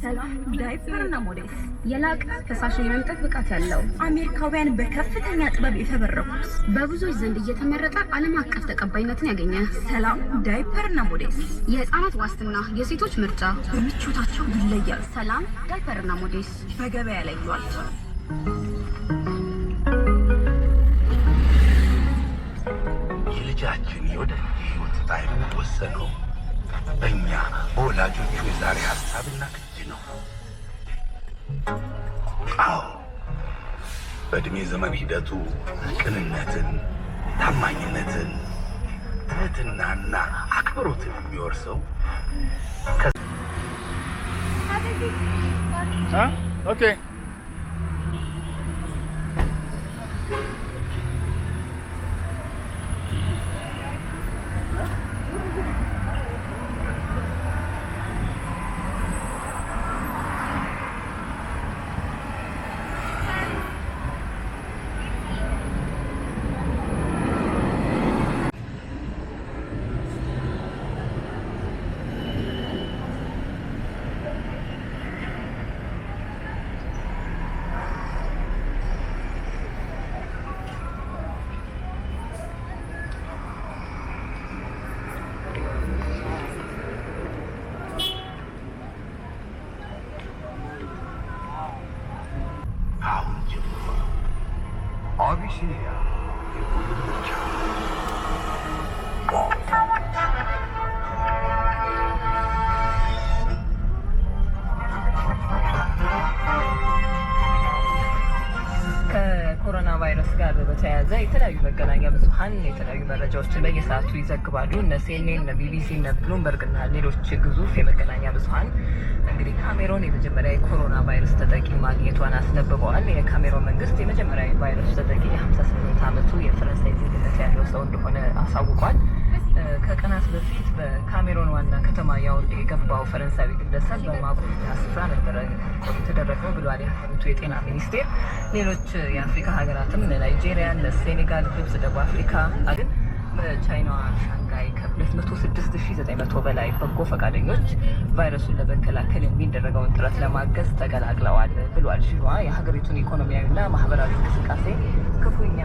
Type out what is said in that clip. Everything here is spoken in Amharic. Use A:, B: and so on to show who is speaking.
A: ሰላም ዳይፐርና ሞዴስ
B: የላቀ ፈሳሽን የመምጠጥ ብቃት ያለው
A: አሜሪካውያን በከፍተኛ ጥበብ የተበረኩት
B: በብዙዎች ዘንድ እየተመረጠ ዓለም አቀፍ ተቀባይነትን ያገኘ
A: ሰላም ዳይፐርና ሞዴስ
B: የህፃናት ዋስትና፣ የሴቶች ምርጫ፣
A: በምቾታቸው ይለያል።
B: ሰላም ዳይፐርና ሞዴስ
A: በገበያ ላይ ይሏል።
C: የልጃችን የወደፊት ህይወት ዕጣ የሚወሰነው በእኛ በወላጆቹ የዛሬ ሀሳብና ቅጂ ነው። አዎ፣ በእድሜ ዘመን ሂደቱ ቅንነትን፣ ታማኝነትን፣ ትህትናና አክብሮትን የሚወርሰው
D: ኦኬ
C: አቢሲኒያ የሁሉም ምርጫ።
E: ከኮሮና ቫይረስ ጋር በተያያዘ የተለያዩ መገናኛ ብዙኃን የተለያዩ መረጃዎችን በየሰዓቱ ይዘግባሉ። እነ ሲኤንኤን፣ እነ ቢቢሲ፣ እነ ብሉምበርግ እና ሌሎች ግዙፍ የመገናኛ ብዙኃን እንግዲህ ካሜሮን የመጀመሪያ የኮሮና ቫይረስ ተጠቂ ማግኘቷን አስነብበዋል። የካሜሮን መንግስት የመጀመሪያ የቫይረስ ተጠቂ የ58 ዓመቱ የፈረንሳይ ዜግነት ያለው ሰው እንደሆነ አሳውቋል። ከቀናት በፊት በካሜሮን ዋና ከተማ ያውንዴ የገባው ፈረንሳዊ ግለሰብ በማቆያ ስፍራ ነበረ የተደረገው ብሏል የሀገሪቱ የጤና ሚኒስቴር። ሌሎች የአፍሪካ ሀገራትም ናይጄሪያ፣ ሴኔጋል፣ ግብጽ፣ ደቡብ አፍሪካ ግን በቻይናዋ ሻንጋይ ከ206,900 በላይ በጎ ፈቃደኞች ቫይረሱን ለመከላከል የሚደረገውን ጥረት ለማገዝ ተቀላቅለዋል ብሏል። ሺንዋ የሀገሪቱን ኢኮኖሚያዊና ማህበራዊ እንቅስቃሴ ክፉኛ